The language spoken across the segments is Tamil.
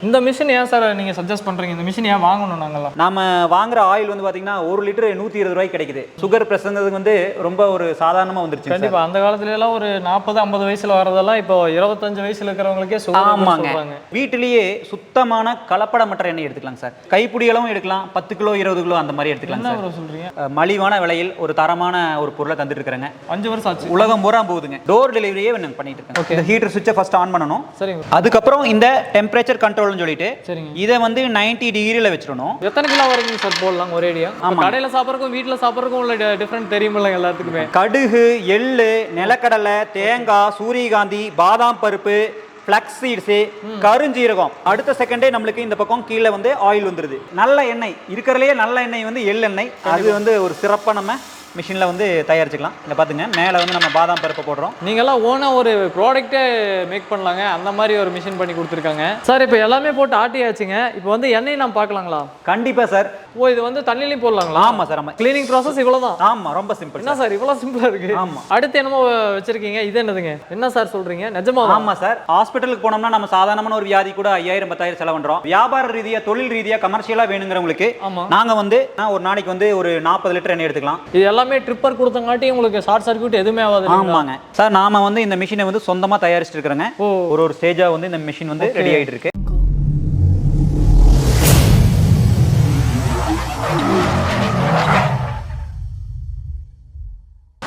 இந்த மிஷின் ஏன் சார் நீங்கள் சஜஸ்ட் பண்ணுறீங்க? இந்த மிஷின் ஏன் வாங்கணும் நாங்கள்லாம்? நாம வாங்குற ஆயில் வந்து பார்த்தீங்கன்னா 1 லிட்டர் 120 ரூபாய்க்கு கிடைக்குது. சுகர் பிரச்சனைக்கு வந்து ரொம்ப ஒரு சாதாரணமாக வந்துருச்சு. கண்டிப்பாக அந்த காலத்துல எல்லாம் ஒரு 40-50 வயசுல வரதெல்லாம் இப்போ 25 வயசுல இருக்கிறவங்களுக்கே ஆமாங்க. வீட்டிலேயே சுத்தமான கலப்படமற்ற எண்ணெய் எடுத்துக்கலாம் சார். கைப்பிடியளவும் எடுக்கலாம், 10 கிலோ 20 கிலோ அந்த மாதிரி எடுத்துக்கலாம் சார். என்ன சொல்றீங்க? மலிவான விலையில் ஒரு தரமான ஒரு பொருளை தந்துட்டு இருக்கிறாங்க. 5 வருஷம் ஆச்சு. உலகம் பூரா போகுதுங்க. டோர் டெலிவரியே நாங்கள் பண்ணிட்டு இருக்கோம். இந்த ஹீட்டர் சுவிட்சை ஃபர்ஸ்ட் ஆன் பண்ணணும். சரிங்க. அதுக்கப்புறம் இந்த டெம்பரேச்சர் கண்ட்ரோல்னு சொல்லிட்டு சரிங்க, இதை வந்து 90 டிகிரியில் வச்சிடணும். எத்தனை கிலோ வரைக்கும் சார் போடலாம் ஒரேடியா? கடையில் சாப்பிட்றதுக்கும் வீட்டில் சாப்பிட்றதுக்கும் உள்ள டிஃப்ரெண்ட் தெரியுமில்ல எல்லாத்துக்குமே. கடுகு, எள்ளு, நிலக்கடலை, தேங்காய், சூரியகாந்தி, பாதாம் பருப்பு, ஃப்ளக்ஸ் சீட்ஸு, கருஞ்சீரகம், அடுத்த செகண்டே நம்மளுக்கு இந்த பக்கம் கீழே வந்து ஆயில் வந்துடுது. நல்ல எண்ணெய் இருக்கிறதுலையே நல்ல எண்ணெய் வந்து எள்ளெண்ணெய். அது வந்து ஒரு சிறப்பாக நம்ம மிஷினில் வந்து தயாரிச்சுக்கலாம். இங்கே பார்த்துங்க, மேலே வந்து நம்ம பாதாம் பருப்பை போடுறோம். நீங்கள்லாம் ஓனாக ஒரு ப்ராடக்ட்டே மேக் பண்ணலாங்க, அந்த மாதிரி ஒரு மிஷின் பண்ணி கொடுத்துருக்காங்க சார். இப்போ எல்லாமே போட்டு ஆட்டியாச்சுங்க. இப்போ வந்து எண்ணெய் நம்ம பார்க்கலாங்களா? கண்டிப்பாக சார். ஓ, இது வந்து தண்ணிலையும் போடலாங்களா? ஆமாம் சார். ஆமாம், கிளீனிங் ப்ராசஸ் இவ்வளோ தான்? ஆமாம், ரொம்ப சிம்பிள். என்ன சார் இவ்வளோ சிம்பிளாக இருக்குது? ஆமாம். அடுத்து என்னமோ வச்சிருக்கீங்க, இது என்னதுங்க? என்ன சார் சொல்கிறீங்க? நிஜமா? ஆமாம் சார். ஹாஸ்பிட்டலுக்கு போனோம்னா நம்ம சாதாரணமான ஒரு வியாதி கூட 5000-10,000 செலவு பண்ணுறோம். வியாபார ரீதியாக, தொழில் ரீதியாக, கமர்ஷியலாக வேணுங்கிறவங்களுக்கு நாங்கள் வந்து ஒரு நாளைக்கு வந்து ஒரு 40 லிட்டர் எண்ணெய் எடுத்துக்கலாம். இது எல்லாமே ட்ரிப்பர் கொடுத்தங்காட்டி உங்களுக்கு ஷார்ட் சர்க்யூட் எதுவுமே ஆகாது. ஆமாங்க சார். நாம வந்து இந்த மிஷினை வந்து சொந்தமாக தயாரிச்சுட்டு இருக்கிறோங்க. ஒரு ஸ்டேஜா வந்து இந்த மிஷின் வந்து ரெடி ஆகிட்டு இருக்கு.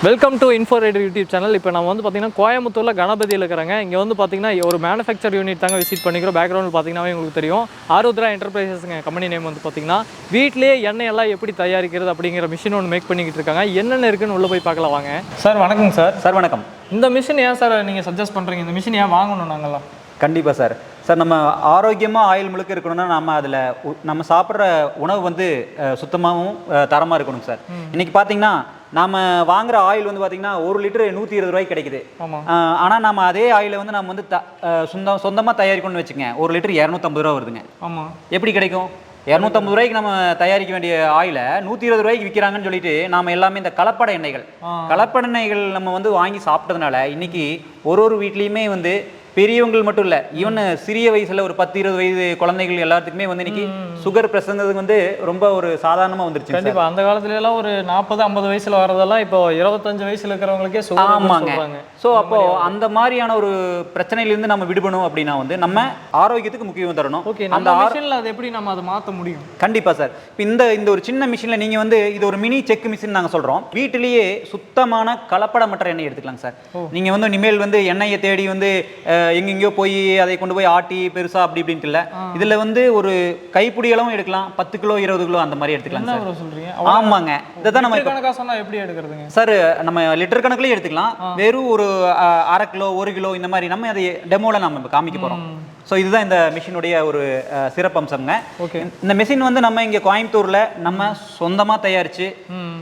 Welcome to Inforider YouTube channel. இப்போ நம்ம வந்து பார்த்தீங்கன்னா கோயம்புத்தூரில் கணபதியில் இருக்கிறாங்க. இங்கே வந்து பார்த்தீங்கன்னா ஒரு மேனுஃபேக்சர் யூனிட் தாங்க விசிட் பண்ணிக்கிறோம். பேக்ரவுண்ட் பார்த்தீங்கன்னா உங்களுக்கு தெரியும், ஆருத்ரா என்டர்பிரைசஸ்ங்க கம்பெனி நேம் வந்து பார்த்தீங்கன்னா வீட்டிலேயே எண்ணெய் எல்லாம் எப்படி தயாரிக்கிறது அப்படிங்கிற மிஷின் ஒன்று மேக் பண்ணிக்கிட்டு இருக்காங்க. என்னென்ன இருக்குன்னு உள்ளே போய் பார்க்கலாம் வாங்க. சார் வணக்கம் சார். சார் வணக்கம். இந்த மிஷின் ஏன் சார் நீங்கள் சஜஸ்ட் பண்ணுறீங்க? இந்த மிஷின் ஏன் வாங்கணும் நாங்கள்லாம்? கண்டிப்பாக சார். சார், நம்ம ஆரோக்கியமாக ஆயில் முழுக்க இருக்கணும்னா நம்ம அதில் நம்ம சாப்பிட்ற உணவு வந்து சுத்தமாகவும் தரமாக இருக்கணும் சார். இன்றைக்கி பார்த்தீங்கன்னா நம்ம வாங்குற ஆயில் வந்து பார்த்தீங்கன்னா 1 லிட்டர் 120 ரூபாய்க்கு கிடைக்குது. ஆனால் நம்ம அதே ஆயிலை வந்து நம்ம வந்து சொந்தமாக தயாரிக்கணும்னு வச்சுங்க, 1 லிட்டர் 250 ரூபா வருதுங்க. ஆமாம். எப்படி கிடைக்கும்? 250 ரூபாய்க்கு நம்ம தயாரிக்க வேண்டிய ஆயிலை 120 ரூபாய்க்கு விற்கிறாங்கன்னு சொல்லிட்டு நாம எல்லாமே இந்த கலப்பட எண்ணெய்கள் நம்ம வந்து வாங்கி சாப்பிட்டதுனால இன்னைக்கு ஒரு வீட்லேயுமே வந்து பெரியவங்கள் மட்டும் இல்லை, ஈவன் சிறிய வயசுல ஒரு 10-20 வயது குழந்தைகள் எல்லாத்துக்குமே வந்து இன்னைக்கு சுகர் பிரச்சனைக்கு வந்து ரொம்ப ஒரு சாதாரணமாக வந்துருச்சு. கண்டிப்பாக அந்த காலத்துல எல்லாம் ஒரு 40-50 வயசுல வரதெல்லாம் இப்போ 25 வயசுல இருக்கிறவங்களுக்கே சுகர். ஆமாங்க. ஸோ அப்போ அந்த மாதிரியான ஒரு பிரச்சனையிலிருந்து நம்ம விடுபடணும் அப்படின்னா வந்து நம்ம ஆரோக்கியத்துக்கு முக்கியம் தரணும். ஓகே, அந்த மிஷினில் அதை எப்படி நம்ம அதை மாற்ற முடியும்? கண்டிப்பாக சார். இப்போ இந்த ஒரு சின்ன மிஷினில் நீங்கள் வந்து இது ஒரு மினி செக் மிஷின் நாங்கள் சொல்கிறோம். வீட்டிலேயே சுத்தமான கலப்படமற்ற எண்ணெய் எடுத்துக்கலாம் சார். நீங்கள் வந்து இனிமேல் வந்து எண்ணெயை தேடி வந்து எங்கெங்கயோ போய் அதை கொண்டு போய் ஆட்டி பெருசா அப்படி இப்படின்ட்டு இல்லை. இதில் வந்து ஒரு கைப்பிடியளவும் எடுக்கலாம், 10 கிலோ 20 கிலோ அந்த மாதிரி எடுத்துக்கலாம் சார். சொல்றீங்க? ஆமாங்க. இதான் நம்ம கணக்காக சொன்னா எப்படி எடுக்கிறதுங்க சார்? நம்ம லிட்டர் கணக்குலேயே எடுத்துக்கலாம். வெறும் ஒரு 1/2 கிலோ 1 கிலோ இந்த மாதிரி நம்ம அதை டெமோவில் நம்ம காமிக்க போகிறோம். ஸோ இதுதான் இந்த மிஷினுடைய ஒரு சிறப்பம்சங்க. இந்த மிஷின் வந்து நம்ம இங்கே கோயம்புத்தூரில் நம்ம சொந்தமாக தயாரித்து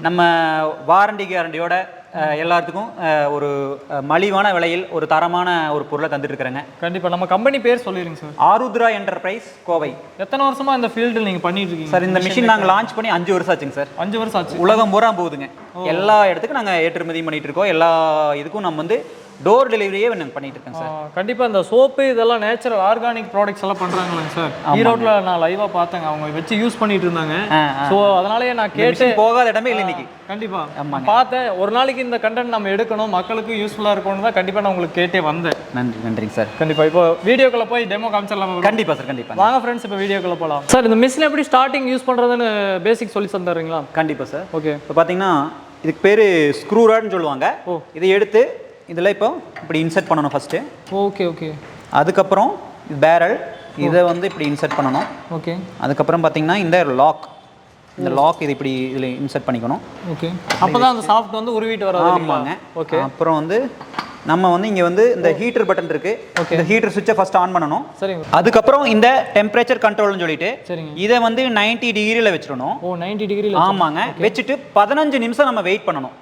நம்ம வாரண்டி கேரண்டியோட எல்லாத்துக்கும் ஒரு மலிவான விலையில் ஒரு தரமான ஒரு பொருளை தந்துட்டு இருக்கிறேங்க. கண்டிப்பாக. நம்ம கம்பெனி பேர் சொல்லிடுங்க சார். ஆருத்ரா என்டர்பிரைஸ், கோவை. எத்தனை வருஷமா இந்த ஃபீல்டில் நீங்கள் பண்ணிட்டு இருக்கீங்க சார்? இந்த மிஷின் நாங்கள் லான்ச் பண்ணி 5 வருஷம் ஆச்சுங்க சார். 5 வருஷம் ஆச்சு. உலகம் பூரா போகுதுங்க. எல்லா இடத்துக்கும் நாங்கள் ஏற்றுமதி பண்ணிட்டு இருக்கோம். எல்லா இதுக்கும் நம்ம வந்து டோர் டெலிவரியே நாங்கள் பண்ணிட்டு இருக்கோம் சார். கண்டிப்பாக இந்த சோப்பு இதெல்லாம் நேச்சுரல் ஆர்கானிக் ப்ராடக்ட்ஸ் எல்லாம் பண்ணுறாங்களேங்க சார். ஈரோட்டில் நான் லைவாக பார்த்தேங்க, அவங்க வச்சு யூஸ் பண்ணிட்டு இருந்தாங்க. ஸோ அதனாலேயே நான் கேட்டு போகாத இடமே இல்லை இன்னைக்கு. கண்டிப்பாக பார்த்தேன். ஒரு நாளைக்கு இந்த கண்டென்ட் நம்ம எடுக்கணும், மக்களுக்கு யூஸ்ஃபுல்லாக இருக்கணும் தான் கண்டிப்பாக நான் உங்களுக்கு கேட்டே வந்தேன். நன்றிங்க சார். கண்டிப்பாக. இப்போ வீடியோக்குள்ள போய் டெமோ காமிச்சிடலாம்? கண்டிப்பாக சார், கண்டிப்பாக. வாங்க ஃப்ரெண்ட்ஸ், இப்போ வீடியோக்குள்ள போகலாம். சார், இந்த மிஷின் எப்படி ஸ்டார்டிங் யூஸ் பண்ணுறதுன்னு பேசிக் சொல்லி தந்துடுறீங்களா? கண்டிப்பாக சார். ஓகே. இப்போ பார்த்தீங்கன்னா இதுக்கு பேர் ஸ்க்ரூ ராட்னு சொல்லுவாங்க. இதை எடுத்து இதில் இப்போ இப்படி இன்சர்ட் பண்ணணும் ஃபஸ்ட்டு. ஓகே. அதுக்கப்புறம் பேரல் இதை வந்து இப்படி இன்சர்ட் பண்ணணும். ஓகே. அதுக்கப்புறம் பார்த்தீங்கன்னா இந்த லாக் இது இப்படி இதில் இன்சர்ட் பண்ணிக்கணும். ஓகே. அப்போ தான் அந்த சாஃப்ட் வந்து உருவிட்டு வராது. ஆமாங்க. ஓகே. அப்புறம் வந்து நம்ம வந்து இங்கே வந்து இந்த ஹீட்டர் பட்டன் இருக்கு. இந்த ஹீட்டர் சுவிட்சை ஃபர்ஸ்ட் ஆன் பண்ணணும். சரிங்க. அதுக்கப்புறம் இந்த டெம்பரேச்சர் கண்ட்ரோல்னு சொல்லிட்டு சரிங்க, இதை வந்து 90 டிகிரியில் வச்சிடணும். 90 டிகிரியில்? ஆமாங்க. வச்சுட்டு 15 நிமிஷம் நம்ம வெயிட் பண்ணணும்.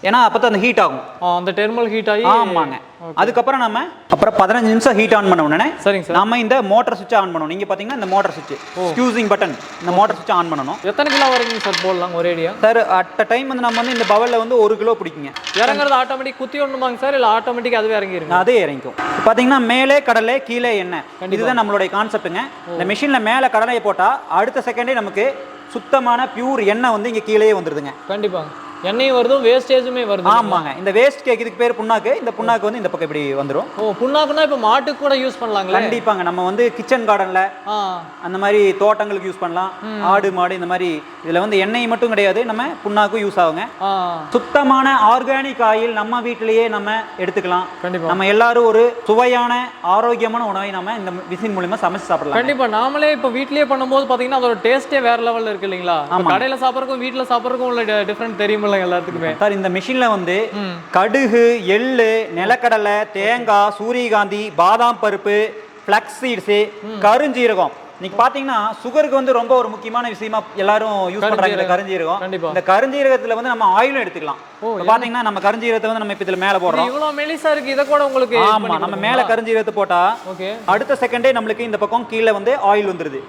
ஏன்னா அப்போ தான் அந்த ஹீட் ஆகும். அந்த டெர்மல் ஹீட் ஆகி. ஆமாங்க. அதுக்கப்புறம் நம்ம அப்புறம் 15 நிமிஷம் ஹீட் ஆன் பண்ண உடனே சரிங்க சார். நம்ம இந்த மோட்டர் சுவிட்ச் ஆன் பண்ணணும். நீங்க பாத்தீங்கன்னா இந்த மோட்டர் சுவிட்ச் ஸ்க்யூசிங் பட்டன், இந்த மோட்டர் சுவிட்ச் ஆன் பண்ணணும். எத்தனை கிலோ வரைக்கும் சார் போடலாம் ஒரேடியா? சார் அட் டைம் வந்து நம்ம வந்து இந்த பவல்ல வந்து 1 கிலோ பிடிக்குங்க. இறங்குறது ஆட்டோமேட்டிக் குத்தி ஒண்ணுமாங்க சார், இல்ல ஆட்டோமேட்டிக் அதுவே இறங்கிருங்க? அதே இறங்கிக்கும். பாத்தீங்கன்னா மேலே கடலை கீழே எண்ணெய், இதுதான் நம்மளுடைய கான்செப்ட்டுங்க. இந்த மிஷின்ல மேலே கடலையை போட்டா அடுத்த செகண்டே நமக்கு சுத்தமான பியூர் எண்ணெய் வந்து இங்க கீழே வந்துருதுங்க. கண்டிப்பா எண்ணெயும் வருது, வேஸ்டேஜுமே வருது. ஆமாங்க. இந்த வேஸ்ட் கேக் இதுக்கு பேர் புண்ணாக்கு. இந்த புண்ணாக்கு வந்து இந்த பக்கம் இப்படி வந்துரும். ஓ, புண்ணாக்குனா இப்ப மாட்டுக்கு கூட யூஸ் பண்ணலாங்களா? கண்டிப்பாங்க. நம்ம வந்து கிச்சன் கார்டன்ல அந்த மாதிரி தோட்டங்களுக்கு யூஸ் பண்ணலாம். ஆடு மாடு இந்த மாதிரி இதுல வந்து எண்ணெய் மட்டும் கிடையாது, நம்ம புண்ணாக்கும் யூஸ் ஆகுங்க. சுத்தமான ஆர்கானிக் ஆயில் நம்ம வீட்டிலேயே நம்ம எடுத்துக்கலாம். கண்டிப்பா நம்ம எல்லாரும் ஒரு சுவையான ஆரோக்கியமான உணவை நம்ம இந்த மிஷின் மூலமா சமைச்சு சாப்பிடலாம். கண்டிப்பா நாமளே இப்ப வீட்லயே பண்ணும்போது பாத்தீங்கன்னா அதோட டேஸ்டே வேற லெவல்ல இருக்கு இல்லீங்களா? கடையில சாப்பிடறதுக்கும் வீட்ல சாப்பிடறதுக்கும் உள்ள டிஃபரண்ட் தெரியுமில்ல எல்லாத்துக்குமே. சார் இந்த மிஷின்ல வந்து கடுகு, எள்ளு, நிலக்கடலை, தேங்காய், சூரியகாந்தி, பாதாம் பருப்பு, ஃபிளக்ஸ் சீட்ஸ், கருஞ்சீரகம். நீங்க பாத்தீங்கன்னா சுகருக்கு வந்து ரொம்ப ஒரு முக்கியமான விஷயமா எல்லாரும் யூஸ் பண்றாங்க இந்த கருஞ்சீரகம். இந்த கருஞ்சீரகத்துல வந்து நம்ம ஆயிலும் எடுத்துக்கலாம். பாத்தீங்கன்னா நம்ம கருஞ்சீரகத்தை வந்து நம்ம இப்ப இதுல மேல போடுறோம். இவ்வளவு மெலிசா இருக்கு, இத கூட உங்களுக்கு. ஆமா, நம்ம மேல கருஞ்சீரகத்தை போட்டா அடுத்த செகண்டே நம்மளுக்கு இந்த பக்கம் கீழ வந்து ஆயில் வந்துருது.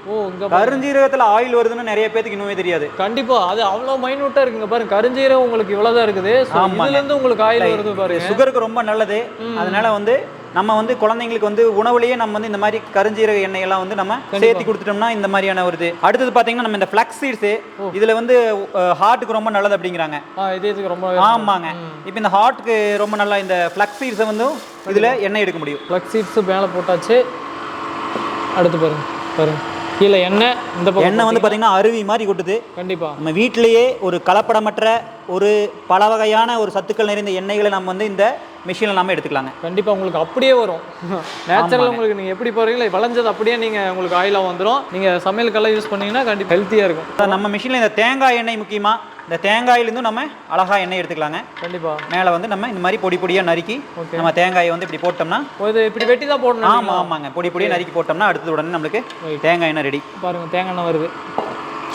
கருஞ்சீரகத்துல ஆயில் வருதுன்னு நிறைய பேருக்கு இன்னுமே தெரியாது. கண்டிப்பா அது அவ்வளவு மைனூட்டா இருக்குங்க பாருங்க. கருஞ்சீரகம் உங்களுக்கு இவ்வளவுதான் இருக்குது, இதுல இருந்து உங்களுக்கு ஆயில் வருது பாருங்க. சுகருக்கு ரொம்ப நல்லது. அதனால வந்து நம்ம வந்து குழந்தைங்களுக்கு வந்து உணவுலயே நம்ம வந்து இந்த மாதிரி கருஞ்சீரக எண்ணெய் எல்லாம் வந்து நம்ம சேர்த்து கொடுத்துட்டோம்னா இந்த மாதிரியான வருது. அடுத்தது பாத்தீங்கன்னா நம்ம இந்த ஃபிளக்ஸ் சீட்ஸ், இதுல வந்து ஹார்ட்டுக்கு ரொம்ப நல்லது அப்படிங்கிறாங்க. இதயத்துக்கு ரொம்ப. ஆமாங்க. இப்போ இந்த ஹார்ட்டுக்கு ரொம்ப நல்லா இந்த ஃபிளக்ஸ் சீட்ஸை வந்து இதுல எண்ணெய் எடுக்க முடியும். ஃபிளக்ஸ் சீட்ஸ் மேல போட்டாச்சு. அடுத்து பாருங்க பாருங்க கீழே எண்ணெய், இந்த பக்கம் எண்ணெய் வந்து பாத்தீங்கன்னா அருவி மாதிரி கொட்டுது. கண்டிப்பா நம்ம வீட்டிலேயே ஒரு கலப்படமற்ற ஒரு பல வகையான ஒரு சத்துக்கள் நிறைந்த எண்ணெய்களை நம்ம வந்து இந்த மிஷினில் நம்ம எடுத்துக்கலாங்க. கண்டிப்பா உங்களுக்கு அப்படியே வரும். நேச்சுரல் உங்களுக்கு நீங்க எப்படி போறீங்களோ விளைஞ்சது அப்படியே நீங்க உங்களுக்கு ஆயிலா வந்துடும். நீங்க சமையலுக்கெல்லாம் யூஸ் பண்ணீங்கன்னா கண்டிப்பா ஹெல்த்தியா இருக்கும். நம்ம மிஷினில் இந்த தேங்காய் எண்ணெய் முக்கியமா, இந்த தேங்காயிலிருந்து நம்ம அழகா எண்ணெய் எடுத்துக்கலாங்க. கண்டிப்பா மேலே வந்து நம்ம இந்த மாதிரி பொடி பொடியா நறுக்கி நம்ம தேங்காயை வந்து இப்படி போட்டோம்னா இப்படி வெட்டி தான் போடணும். ஆமாங்க. பொடி பொடியா நறுக்கி போட்டோம்னா அடுத்த உடனே நம்மளுக்கு தேங்காய் எண்ணெய் ரெடி. பாருங்க தேங்காய் எண்ணெய் வருது,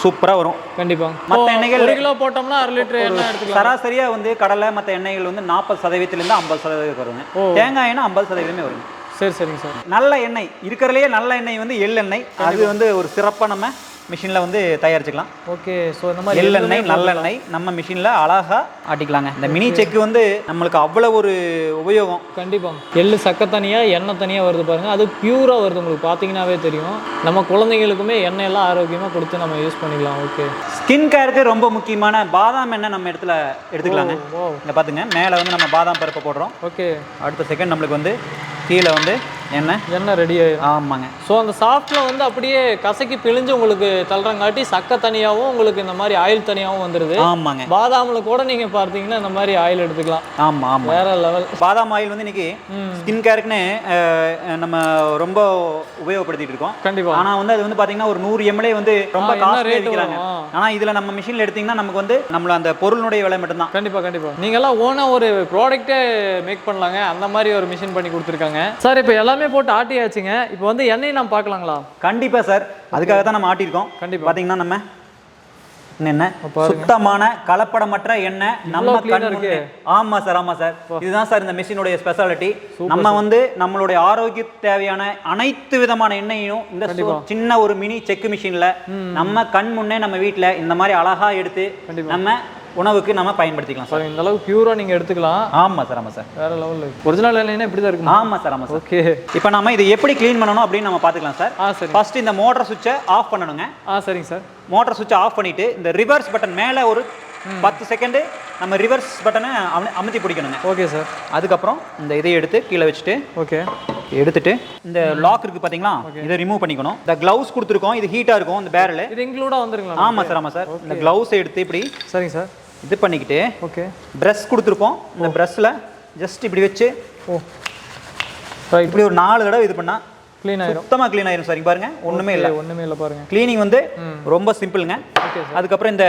சூப்பரா வரும். கண்டிப்பா மற்ற எண்ணெய்கள் 1 கிலோ போட்டோம்னா 1/2 லிட்டர் எண்ணெய் எடுத்துக்கலாம். சராசரியா வந்து கடலை மற்ற எண்ணெய்கள் வந்து 40% 50% வருங்க. தேங்காய் எண்ணெய் 50% வருங்க. சரி சரிங்க சார். நல்ல எண்ணெய் இருக்கிறதுலையே நல்ல எண்ணெய் வந்து எள்ளெண்ணெய். அது வந்து ஒரு சிறப்பாக நம்ம மிஷினில் வந்து தயாரிச்சுக்கலாம். ஓகே. ஸோ இந்த மாதிரி எள்ளெண்ணெய் நல்லெண்ணெய் நம்ம மிஷினில் அழகாக ஆட்டிக்கலாங்க. இந்த மினி செக்கு வந்து நம்மளுக்கு அவ்வளோ ஒரு உபயோகம். கண்டிப்பாக எள்ளு சக்கை தனியாக எண்ணெய் தனியாக வருது பாருங்கள். அது பியூராக வருது, உங்களுக்கு பார்த்தீங்கன்னாவே தெரியும். நம்ம குழந்தைங்களுக்குமே எண்ணெய் எல்லாம் ஆரோக்கியமாக கொடுத்து நம்ம யூஸ் பண்ணிக்கலாம். ஓகே. ஸ்கின் கேருக்கு ரொம்ப முக்கியமான பாதாம் எண்ணெய் நம்ம இடத்துல எடுத்துக்கலாங்க. இங்கே பார்த்துங்க, மேலே வந்து நம்ம பாதாம் பருப்பை போடுறோம். ஓகே. அடுத்த செகண்ட் நம்மளுக்கு வந்து கீழே வந்து எண்ணெய் ரெடி ஆயிடும். ஆமாங்க. ஸோ அந்த சாஃப்ட்ல வந்து அப்படியே கசக்கி பிழிஞ்சு உங்களுக்கு தள்ளுறங்காட்டி சக்கை தனியாகவும் உங்களுக்கு இந்த மாதிரி ஆயில் தனியாகவும் வந்துடுது. ஆமாங்க. பாதாமில் கூட நீங்கள் பார்த்தீங்கன்னா இந்த மாதிரி ஆயில் எடுத்துக்கலாம். ஆமாம் ஆமாம், வேற லெவல். பாதாம் ஆயில் வந்து இன்னைக்கு ஸ்கின் கேருக்குன்னு நம்ம ரொம்ப உபயோகப்படுத்திட்டு இருக்கோம். கண்டிப்பா. ஆனால் வந்து அது வந்து பார்த்தீங்கன்னா ஒரு 100 ml வந்து ரொம்ப காஸ்ட்லியாக விற்கிறாங்க. ஆனால் இதில் நம்ம மிஷினில் எடுத்தீங்கன்னா நமக்கு வந்து நம்மள அந்த பொருளுடைய விலை மட்டும்தான். கண்டிப்பா கண்டிப்பா. நீங்கெல்லாம் ஓனாக ஒரு ப்ராடக்ட்டே மேக் பண்ணலாங்க, அந்த மாதிரி ஒரு மிஷின் பண்ணி கொடுத்துருக்காங்க சார். இப்போ எல்லாமே போட்டு ஆட்டியாச்சுங்க. இப்போ வந்து எண்ணெய் நம்ம பார்க்கலாங்களா? கண்டிப்பா சார், அதுக்காக தான் நம்ம ஆட்டியிருக்கோம். கண்டிப்பா. பார்த்தீங்கன்னா நம்ம எண்ணெய் சுத்தமான கலப்படமற்ற எண்ணெய் நம்ம கண்ணுக்கு. ஆமா சார், ஆமா சார். இதுதான் சார் இந்த மிஷினுடைய ஸ்பெஷாலிட்டி. நம்ம வந்து நம்மளுடைய ஆரோக்கிய தேவையான அனைத்து விதமான எண்ணெயையும் இந்த சின்ன ஒரு மினி செக் மிஷின்ல நம்ம கண் முன்னே நம்ம வீட்டுல இந்த மாதிரி அழகா எடுத்து நம்ம உணவுக்கு நம்ம பயன்படுத்திக்கலாம் சார். இந்த அளவுக்கு பியூரா நீங்க எடுத்துக்கலாம். ஆமா சார், ஆமா சார். வேற லெவல்ல ஒரிஜினல் எண்ணெய்னா இப்படி தான் இருக்கும். ஆமா சார், ஆமா சார். ஓகே. இப்போ நாம இது எப்படி க்ளீன் பண்ணனும் அப்படின்னு நம்ம பாத்துக்கலாம் சார். சரி. ஃபர்ஸ்ட் இந்த மோட்டார் சுவிட்சை ஆஃப் பண்ணனுங்க. சரிங்க சார். மோட்டார் சுவிட்சை ஆஃப் பண்ணிட்டு இந்த ரிவர்ஸ் பட்டன் மேலே ஒரு 10 செகண்ட் நம்ம ரிவர்ஸ் பட்டனை அமுத்தி பிடிக்கணுங்க. Okay sir. அதுக்கப்புறம் இந்த இதை எடுத்து கீழே வச்சுட்டு ஓகே எடுத்துட்டு இந்த லாக் இருக்கு பாத்தீங்களா, இதை ரிமூவ் பண்ணிக்கணும். இந்த கிளவுஸ் கொடுத்துருக்கோம், இது ஹீட்டா இருக்கும் இந்த பேரல். இது இன்க்ளூடா வந்துருங்களா? ஆமா சார், ஆமா சார். இந்த கிளவுஸ் எடுத்து இப்படி சரிங்க சார் இது பண்ணிக்கிட்டு ஓகே பிரஷ் கொடுத்துருப்போம். இந்த பிரஷ்ல ஜஸ்ட் இப்படி வச்சு இப்படி ஒரு 4 தடவை இது பண்ணா க்ளீன் ஆயிரும். சுத்தமா க்ளீன் ஆயிரும் சார். இங்க பாருங்க, ஒண்ணுமே இல்ல பாருங்க. க்ளீனிங் வந்து ரொம்ப சிம்பிள்ங்க. அதுக்கப்புறம் இந்த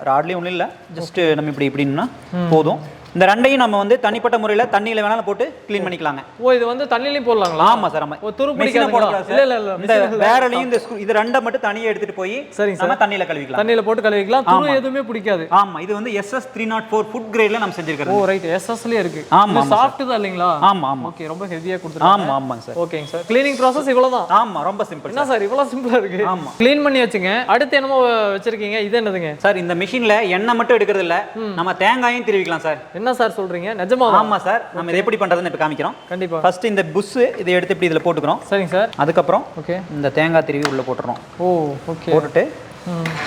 ராட்லயும் ஒன்றும் இல்லை, ஜஸ்ட் நம்ம இப்படின்னா போதும். இந்த ரெண்டையும் நம்ம வந்து தனிப்பட்ட முறையில் தண்ணியில் வேணாலும் போட்டு க்ளீன் பண்ணிக்கலாங்க. ஓ இது வந்து தண்ணிலையும் போடலாங்களா? ஆமாம் சார். ஆமாம். ஓ துரு பிடிக்காதுங்களா? இல்ல இந்த வேரலையும் இந்த இது ரெண்டை மட்டும் தனியாக எடுத்துட்டு போய் நம்ம தண்ணியில் கழுவிக்கலாம். தண்ணியில் போட்டு கழுவிக்கலாம். துரு எதுவுமே பிடிக்காது. ஆமாம். இது வந்து SS304 ஃபுட் கிரேட்ல நம்ம செஞ்சிருக்கோம். ஓ ரைட். எஸ்எஸ்லயே இருக்கு. ஆமா. சாஃப்ட் தான் இல்லீங்களா? ஆமா ஆமா. ஓகே ரொம்ப ஹெவியா கொடுத்துருக்காங்க. ஆமா ஆமாங்க சார். ஓகேங்க சார். க்ளீனிங் process இவ்வளவுதான். ஆமா ரொம்ப சிம்பிள். என்ன சார் இவ்வளவு சிம்பிளா இருக்கு? ஆமா. க்ளீன் பண்ணி வச்சுங்க. அடுத்து என்னமோ வச்சிருக்கீங்க. இது என்னதுங்க சார்? இந்த மிஷின்ல எண்ணெய் மட்டும் எடுக்கிறது இல்ல, நம்ம தேங்காயும் திருவிக்கலாம் சார். என்ன சார் சொல்றீங்க? நிஜமாவா? ஆமா சார். நம்ம இதை எப்படி பண்றதுன்னு இப்ப காமிக்கிறோம். கண்டிப்பா. ஃபர்ஸ்ட் இந்த புஷ் இதை எடுத்து இப்படி இதுல போட்டுக்கிறோம். சரிங்க சார். அதுக்கப்புறம் ஓகே இந்த தேங்காய் திருவி உள்ள போட்டுறோம். ஓ ஓகே. போட்டுட்டு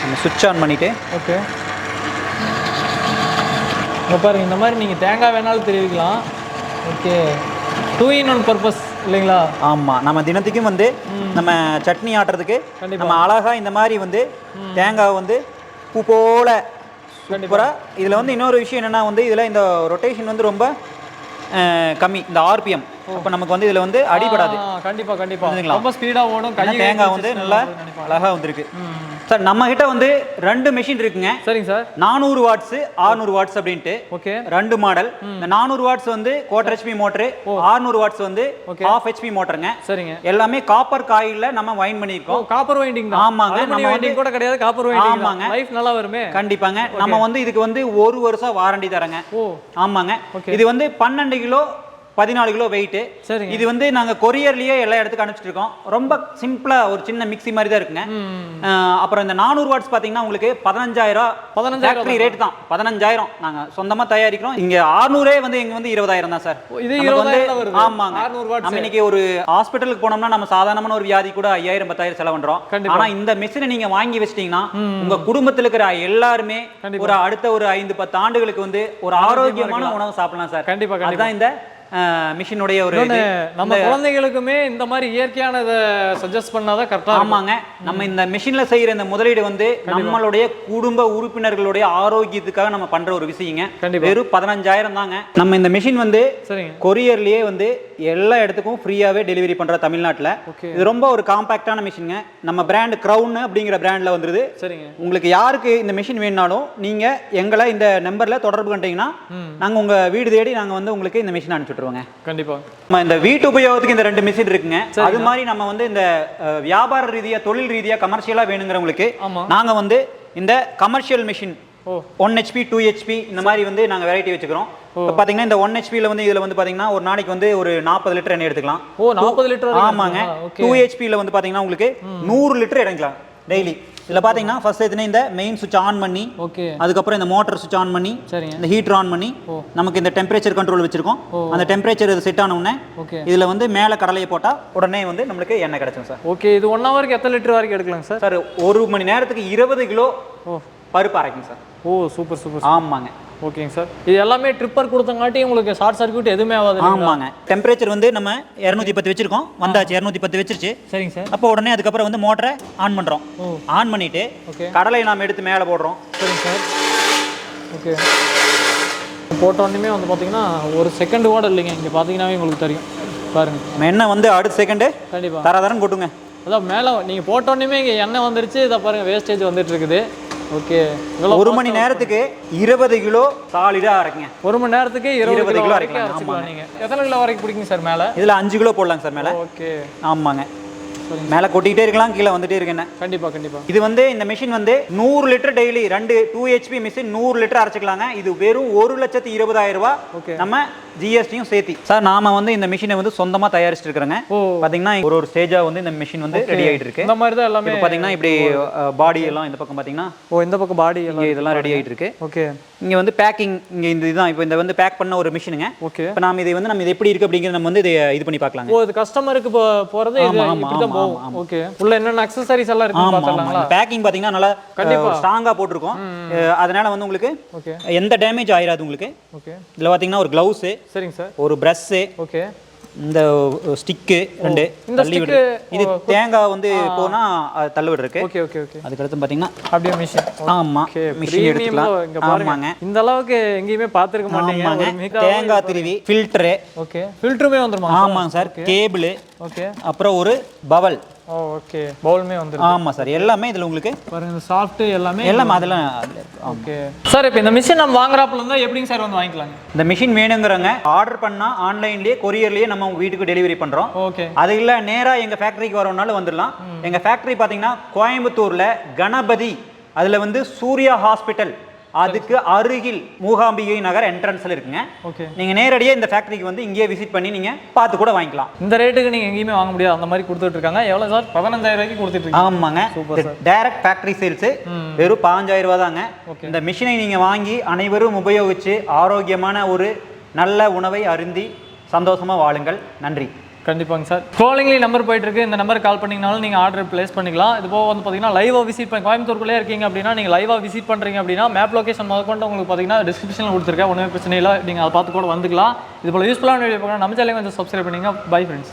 நம்ம சுவிட்ச் ஆன் பண்ணிட்டு ஓகே இங்க பாருங்க இந்த மாதிரி நீங்க தேங்காய் வேணாலும் தெரிவிக்கலாம். ஓகே 2 in 1 பர்பஸ் இல்லைங்களா? ஆமா. நம்ம தினத்துக்கும் வந்து நம்ம சட்னி ஆட்டுறதுக்கு நம்ம அழகா இந்த மாதிரி வந்து தேங்காய் வந்து பூ போல சூப்பரா. இதுல வந்து இன்னொரு விஷயம் என்னன்னா வந்து இதுல இந்த ரொட்டேஷன் வந்து ரொம்ப கம்மி, இந்த ஆர்பிஎம். அப்ப நமக்கு வந்து இதுல வந்து அடிபடாது. கண்டிப்பா கண்டிப்பா. ரொம்ப ஸ்பீடா ஓடும். தேங்காய் வந்து நல்லா அழகா வந்திருக்கு சார். நம்ம கிட்ட வந்து 2 மெஷின் இருக்குங்க. சரிங்க சார். 400 வாட்ஸ் 600 வாட்ஸ் அப்படின்ட்டு ஓகே 2 மாடல். இந்த 400 வாட்ஸ் வந்து 1/4 HP மோட்டர், 600 வாட்ஸ் வந்து 1/2 HP மோட்டருங்க. சரிங்க. எல்லாமே காப்பர் காயில்ல நம்ம வைண்ட் பண்ணிருக்கோம். காப்பர் வைண்டிங் தான். ஆமாங்க. நம்ம வைண்டிங் கூட கிடையாது, காப்பர் வைண்டிங். ஆமாங்க. லைஃப் நல்லா வருமே. கண்டிப்பாங்க. நம்ம வந்து இதுக்கு வந்து 1 வருஷம் வாரண்டி தரங்க. ஓ ஆமாங்க. இது வந்து 12 கிலோ 14 கிலோ வெயிட். இது வந்து நாங்க கொரியர்லயே எல்லா இடத்துக்கு அனுப்பிச்சிட்டு இருக்கோம். ரொம்ப சிம்பிளா ஒரு சின்ன மிக்ஸி மாதிரி தான் இருக்குங்க. அப்புறம் இந்த 400 வாட்ஸ் பாத்தீங்கன்னா உங்களுக்கு 15,000 ரேட் தான். 15,000 நாங்க சொந்தமா தயாரிக்கிறோம். இங்க 600 வந்து இங்க வந்து 20,000 தான் சார். இது 20,000 வருது. ஆமாங்க. 600 வாட்ஸ். நம்ம இன்னைக்கு ஒரு ஹாஸ்பிடலுக்கு போனோம்னா நம்ம சாதாரணமான ஒரு வியாதி கூட 5,000 10,000 செலவு பண்றோம். ஆனா இந்த மெஷினை நீங்க வாங்கி வச்சிட்டீங்கன்னா உங்க குடும்பத்துல இருக்கிற எல்லாருமே ஒரு அடுத்த ஒரு 5-10 ஆண்டுகளுக்கு வந்து ஒரு ஆரோக்கியமான உணவு சாப்பிடலாம் சார். கண்டிப்பா. அதுதான் இந்த மிஷினுடைய ஒரு நம்ம குழந்தைகளுக்குமே இந்த மாதிரி இயற்கையானதை சஜஸ்ட் பண்ணாதான் கரெக்டா. ஆமாங்க. நம்ம இந்த மிஷின்ல செய்யற இந்த முதலீடு வந்து நம்மளுடைய குடும்ப உறுப்பினர்களுடைய ஆரோக்கியத்துக்காக நம்ம பண்ற ஒரு விஷயங்க. வெறும் 15,000 தாங்க. நம்ம இந்த மிஷின் வந்து கொரியர்லயே வந்து எல்லா இடத்துக்கும் ஃப்ரீயாவே டெலிவரி பண்ற தமிழ்நாட்டுல. இது ரொம்ப ஒரு காம்பாக்டான மிஷின்ங்க. நம்ம பிராண்ட் கிரவுன் அப்படிங்கிற பிராண்ட்ல வந்துருது. சரிங்க. உங்களுக்கு யாருக்கு இந்த மிஷின் வேணும்னாலும் நீங்க எங்களை இந்த நம்பர்ல தொடர்பு கொண்டீங்கன்னா நாங்க உங்க வீடு தேடி நாங்க வந்து உங்களுக்கு இந்த மிஷின் அனுப்பிச்சு கண்டிப்பா. நம்ம இந்த வீட்டு உபயோகத்துக்கு இந்த 2 மிஷின் இருக்குங்க. அது மாதிரி நம்ம வந்து இந்த வியாபார ரீதியா தொழில் ரீதியா கமர்ஷியலா வேணுங்கிறவங்களுக்கு நாங்க வந்து இந்த கமர்ஷியல் மிஷின் 1 HP 2 HP இந்த மாதிரி வந்து நாங்க வெரைட்டி வச்சுக்கிறோம். இப்போ பாத்தீங்கன்னா இந்த 1 HP ல வந்து இதுல வந்து பாத்தீங்கன்னா ஒரு நாளைக்கு வந்து ஒரு 40 லிட்டர் எண்ணெய் எடுத்துக்கலாம். ஓ 40 லிட்டர். ஆமாங்க. 2 HP ல வந்து பாத்தீங்கன்னா உங்களுக்கு 100 லிட்டர் எடுக்கலாம் டெய்லி. இதுல பாத்தீங்கன்னா ஃபர்ஸ்ட் எதுனா இந்த மெயின் சுவிட்ச் ஆன் பண்ணி, ஓகே, அதுக்கப்புறம் இந்த மோட்டார் சுவிட்ச் ஆன் பண்ணி, இந்த ஹீட்டர் ஆன் பண்ணி, நமக்கு இந்த டெம்பரேச்சர் கண்ட்ரோல் வச்சிருக்கோம். அந்த டெம்பரேச்சர் இது செட் ஆன உடனே இதுல வந்து மேல கடலையை போட்டா உடனே வந்து நமக்கு எண்ணெய் கிடைக்கும் சார். ஓகே. இது 1 ஹவருக்கு எத்தனை லிட்டர் வரைக்கும் எடுக்கலாம் சார்? சார் 1 மணி நேரத்துக்கு 20 கிலோ பருப்பு அரைக்கும் சார். ஓ சூப்பர் சூப்பர். ஆமாங்க. ஓகேங்க சார். இது எல்லாமே ட்ரிப்பர் கொடுத்தங்காட்டி உங்களுக்கு ஷார்ட் சர்க்யூட் எதுவுமே ஆகாது. ஆமாங்க. டெம்பரேச்சர் வந்து நம்ம 210 வச்சிருக்கோம். வந்தாச்சு 210 வச்சிருச்சு. சரிங்க சார். அப்போ உடனே அதுக்கப்புறம் வந்து மோட்டரை ஆன் பண்றோம். ஆன் பண்ணிட்டு கடலையை நாம எடுத்து மேலே போடுறோம். சரிங்க சார். ஓகே. போட்டோன்னுமே வந்து பார்த்தீங்கன்னா ஒரு செகண்ட் கூட இல்லைங்க. இங்கே பார்த்தீங்கன்னாவே உங்களுக்கு தெரியும் பாருங்க. எண்ணெய் வந்து அடுத்த செகண்டு கண்டிப்பாக தரதரம் கொட்டுங்க. அதான் மேலே நீங்கள் போட்டோன்னுமே இங்கே எண்ணெய் வந்துருச்சு. இதை பாருங்கள் வேஸ்டேஜ் வந்துட்டு இருக்குது. ஓகே. 1 மணி நேரத்துக்கு 20 கிலோ சாலிடா அரைக்குங்க. 1 மணி நேரத்துக்கு 20 கிலோ அரைக்கலாம். ஆமா. நீங்க எத்தனை கிலோ வரைக்கும் பிடிக்குங்க சார் மேலே? இதுல 5 கிலோ போடலாங்க சார் மேலே. ஓகே. ஆமாங்க. மேலே கொட்டிக்கிட்டே இருக்கலாம், கீழே வந்துட்டே இருக்குண்ணே. கண்டிப்பா கண்டிப்பா. இது வந்து இந்த மிஷின் வந்து 100 litre daily 2 HP machine 100 litre அரைச்சிக்கலாங்க. இது வெறும் 1,20,000 ரூபாய் நம்ம ஜிஎஸ்டியும் சேர்த்தி. சார் நாம வந்து இந்த மிஷினை வந்து சொந்தமா தயாரிச்சிட்டு இருக்கிறோங்க. பாத்தீங்கன்னா ஒரு ஸ்டேஜா வந்து இந்த மிஷின் வந்து ரெடி ஆயிட்டு இருக்கு. இந்த மாதிரி தான் எல்லாமே பாத்தீங்கன்னா இப்படி பாடி எல்லாம் இந்த பக்கம் பாத்தீங்கன்னா இந்த பக்கம் பாடி எல்லாம் இதெல்லாம் ரெடி ஆயிட்டு இருக்கு. ஓகே. இங்க வந்து பேக்கிங் இங்க இந்த இதுதான் இப்போ இந்த வந்து பேக் பண்ண ஒரு மிஷினுங்க. ஓகே. இப்போ நாம இதை வந்து நம்ம இது எப்படி இருக்கு அப்படிங்கறது நம்ம வந்து இது பண்ணி பார்க்கலாம். இது கஸ்டமருக்கு போறது இது இப்படி தான் போகும். ஓகே. உள்ள என்னென்ன அக்சஸரீஸ் எல்லாம் இருக்கு பார்த்தலாம்ங்களா? பேக்கிங் பாத்தீங்கன்னா நல்லா ஸ்ட்ராங்கா போட்டுருக்கோம். அதனால வந்து உங்களுக்கு எந்த டேமேஜ் ஆயிராது உங்களுக்கு. ஓகே. இதுல பாத்தீங்கன்னா ஒரு கிளவுஸ். சரிங்க சார். ஒரு பிரஷ். ஓகே. இந்த ஸ்டிக்கு 2 தள்ளி விடு. இது தேங்காய் வந்து போனா தள்ளு விடு இருக்கு. Okay okay okay. அதுக்கு அடுத்து பாத்தீங்கன்னா அப்படியே மிஷின். ஆமா. மிஷின் எடுத்துக்கலாம். ஆமாங்க. இந்த அளவுக்கு எங்கேயுமே பாத்துக்க மாட்டீங்க. தேங்காய் திருவி ஃபில்டர். ஓகே. ஃபில்டருமே வந்துருமா? ஆமாங்க சார். கேபிள். ஓகே. அப்புறம் ஒரு பவல். ஓ ஓகே, பவுலுமே வந்துருக்கு. ஆமாம் சார், எல்லாமே இதில் உங்களுக்கு பாருங்க, இந்த சாஃப்ட் எல்லாமே அதெல்லாம் அதில் இருக்கு. Okay sir. இப்போ இந்த மிஷின் நம்ம வாங்குறாப்புல இருந்தால் எப்படிங்க சார் வந்து வாங்கிக்கலாங்க? இந்த மிஷின் வேணுங்கிறவங்க ஆர்டர் பண்ணால் ஆன்லைன்லேயே கொரியர்லேயே நம்ம உங்க வீட்டுக்கு டெலிவரி பண்ணுறோம். ஓகே. அது இல்லை நேராக எங்கள் ஃபேக்ட்ரிக்கு வரணும்னாலும் வந்துடலாம். எங்கள் ஃபேக்ட்ரி பார்த்தீங்கன்னா கோயம்புத்தூரில் கணபதி, அதில் வந்து சூர்யா ஹாஸ்பிட்டல் அதுக்கு அருகில் மூகாம்பிகை நகர் என்ட்ரன்ஸ்ல இருக்குங்க. ஓகே. நீங்க நேரடியாக இந்த ஃபேக்டரிக்கு வந்து இங்கேயே விசிட் பண்ணி நீங்க பார்த்து கூட வாங்கிக்கலாம். இந்த ரேட்டுக்கு நீங்க எங்கேயுமே வாங்க முடியாது, அந்த மாதிரி கொடுத்துட்டு இருக்காங்க. எவ்வளோ சார்? 15,000 ரூபாய்க்கு கொடுத்துட்டு இருக்காங்க. ஆமாங்க. Super sir. Direct factory sales வெறும் 15,000 ரூபா தாங்க. இந்த மிஷினை நீங்க வாங்கி அனைவரும் உபயோகிச்சு ஆரோக்கியமான ஒரு நல்ல உணவை அருந்தி சந்தோஷமா வாழுங்கள். நன்றி. கண்டிப்பாங்க சார். ஸ்க்ரோலிங்லி நம்பர் போயிட்டு இருக்கு, இந்த நம்பர் கால் பண்ணிங்கனாலும் நீங்கள் ஆர்டர் பிளேஸ் பண்ணிக்கலாம். இது போக வந்து பார்த்தீங்கன்னா லைவாக விசிட் பண்ணி கோயம்புத்தூருக்குள்ளே இருக்கீங்க அப்படின்னா நீங்கள் லைவாக விசிட் பண்ணுறீங்க அப்படின்னா மேப் லொகேஷன் முதற்கொண்டு உங்களுக்கு பார்த்தீங்கன்னா டிஸ்கிரிப்ஷனில் கொடுத்துருக்கேன். ஒன்றுமே பிரச்சனை இல்லை, நீங்கள் அதை பார்த்து கூட வந்துக்கலாம். இது போல் யூஸ்ஃபுல்லான வீடியோ பார்க்கலாம். நம்ம சேனலை கொஞ்சம் சப்ஸ்கிரைப் பண்ணிங்க. Bye friends.